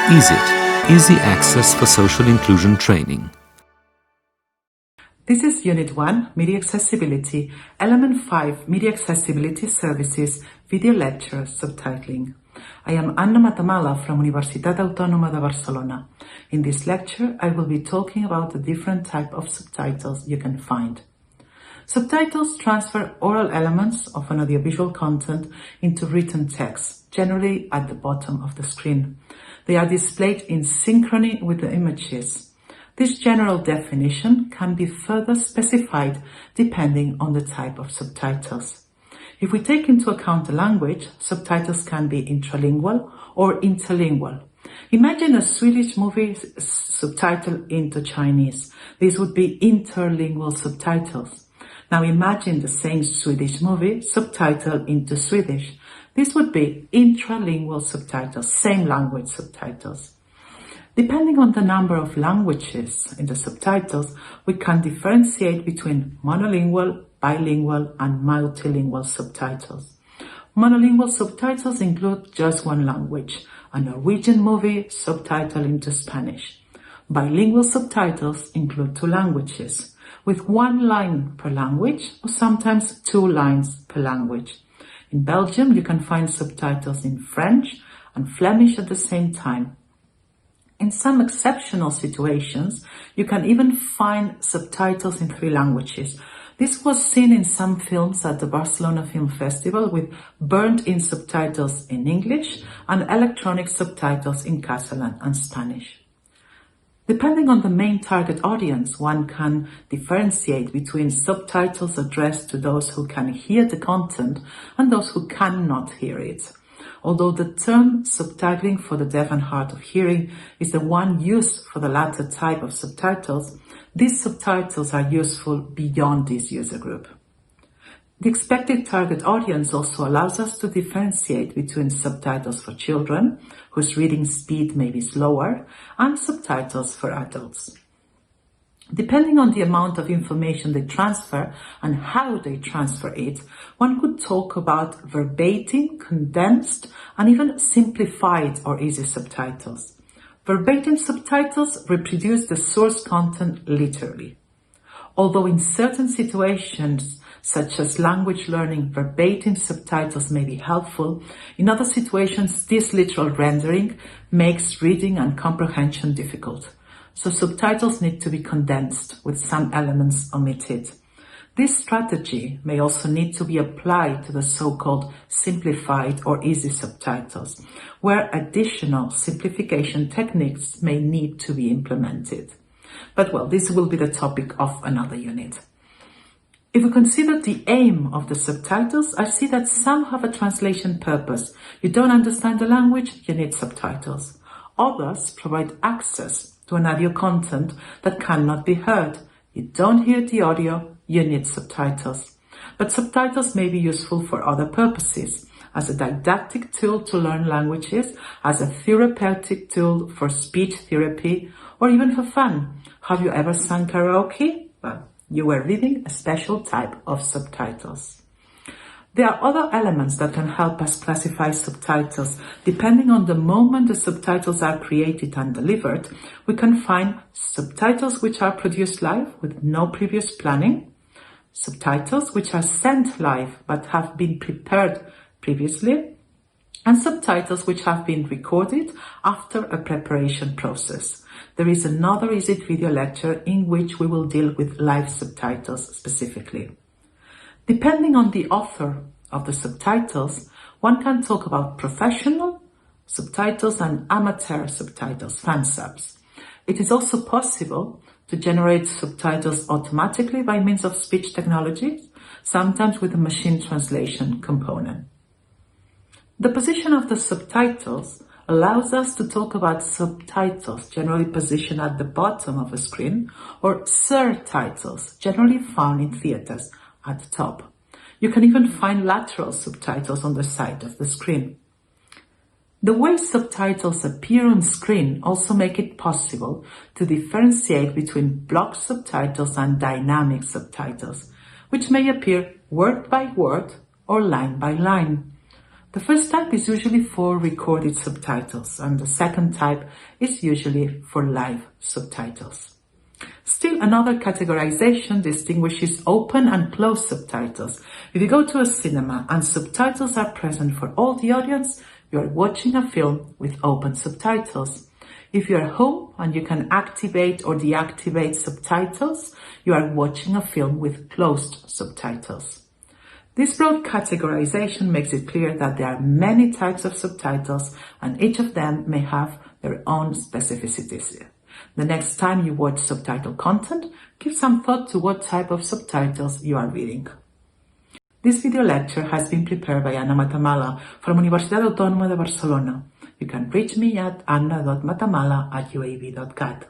EASIT, Easy Access for Social Inclusion Training. This is Unit 1, Media Accessibility, Element 5, Media Accessibility Services, Video Lecture, Subtitling. I am Anna Matamala from Universitat Autònoma de Barcelona. In this lecture, I will be talking about the different types of subtitles you can find. Subtitles transfer oral elements of an audiovisual content into written text, generally at the bottom of the screen. They are displayed in synchrony with the images. This general definition can be further specified depending on the type of subtitles. If we take into account the language, subtitles can be intralingual or interlingual. Imagine a Swedish movie subtitled into Chinese. These would be interlingual subtitles. Now imagine the same Swedish movie subtitled into Swedish. This would be intralingual subtitles, same language subtitles. Depending on the number of languages in the subtitles, we can differentiate between monolingual, bilingual, and multilingual subtitles. Monolingual subtitles include just one language, a Norwegian movie subtitled into Spanish. Bilingual subtitles include two languages, with one line per language, or sometimes two lines per language. In Belgium, you can find subtitles in French and Flemish at the same time. In some exceptional situations, you can even find subtitles in three languages. This was seen in some films at the Barcelona Film Festival with burnt-in subtitles in English and electronic subtitles in Catalan and Spanish. Depending on the main target audience, one can differentiate between subtitles addressed to those who can hear the content and those who cannot hear it. Although the term subtitling for the deaf and hard of hearing is the one used for the latter type of subtitles, these subtitles are useful beyond this user group. The expected target audience also allows us to differentiate between subtitles for children, whose reading speed may be slower, and subtitles for adults. Depending on the amount of information they transfer and how they transfer it, one could talk about verbatim, condensed, and even simplified or easy subtitles. Verbatim subtitles reproduce the source content literally. Although in certain situations, such as language learning, verbatim subtitles may be helpful, in other situations this literal rendering makes reading and comprehension difficult. So subtitles need to be condensed with some elements omitted. This strategy may also need to be applied to the so-called simplified or easy subtitles, where additional simplification techniques may need to be implemented. But well, this will be the topic of another unit. If we consider the aim of the subtitles, I see that some have a translation purpose. You don't understand the language, you need subtitles. Others provide access to an audio content that cannot be heard. You don't hear the audio, you need subtitles. But subtitles may be useful for other purposes, as a didactic tool to learn languages, as a therapeutic tool for speech therapy, or even for fun. Have you ever sung karaoke? Well, you were reading a special type of subtitles. There are other elements that can help us classify subtitles. Depending on the moment the subtitles are created and delivered, we can find subtitles which are produced live with no previous planning, subtitles which are sent live but have been prepared previously, and subtitles which have been recorded after a preparation process. There is another EASIT video lecture in which we will deal with live subtitles specifically. Depending on the author of the subtitles, one can talk about professional subtitles and amateur subtitles, fan subs. It is also possible to generate subtitles automatically by means of speech technologies, sometimes with a machine translation component. The position of the subtitles allows us to talk about subtitles generally positioned at the bottom of a screen, or surtitles generally found in theaters at the top. You can even find lateral subtitles on the side of the screen. The way subtitles appear on screen also make it possible to differentiate between block subtitles and dynamic subtitles, which may appear word by word or line by line. The first type is usually for recorded subtitles, and the second type is usually for live subtitles. Still, another categorization distinguishes open and closed subtitles. If you go to a cinema and subtitles are present for all the audience, you are watching a film with open subtitles. If you are home and you can activate or deactivate subtitles, you are watching a film with closed subtitles. This broad categorization makes it clear that there are many types of subtitles and each of them may have their own specificities. The next time you watch subtitle content, give some thought to what type of subtitles you are reading. This video lecture has been prepared by Anna Matamala from Universitat Autònoma de Barcelona. You can reach me at anna.matamala@uab.cat.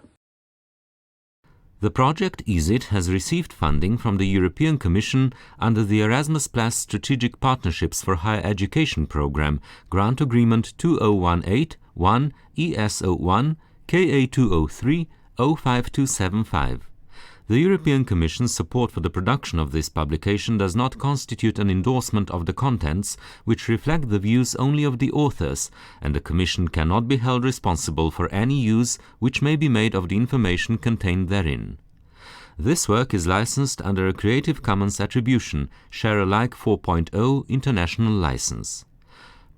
The project ESIT has received funding from the European Commission under the Erasmus Plus Strategic Partnerships for Higher Education Programme, Grant Agreement 2018-1 ES01 KA203 05275. The European Commission's support for the production of this publication does not constitute an endorsement of the contents, which reflect the views only of the authors, and the Commission cannot be held responsible for any use which may be made of the information contained therein. This work is licensed under a Creative Commons Attribution, Share Alike 4.0 International License.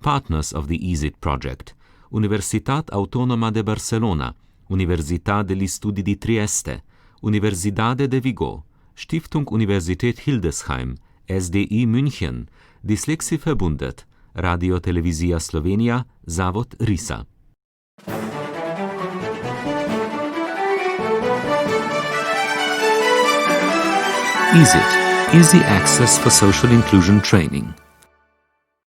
Partners of the ESIT project: Universitat Autónoma de Barcelona, Università degli Studi di Trieste, Universidade de Vigo, Stiftung Universität Hildesheim, SDI München, Dyslexie-Verbundet, Radio Televizija Slovenija, Zavod RISA. ESIT, Easy Access for Social Inclusion Training.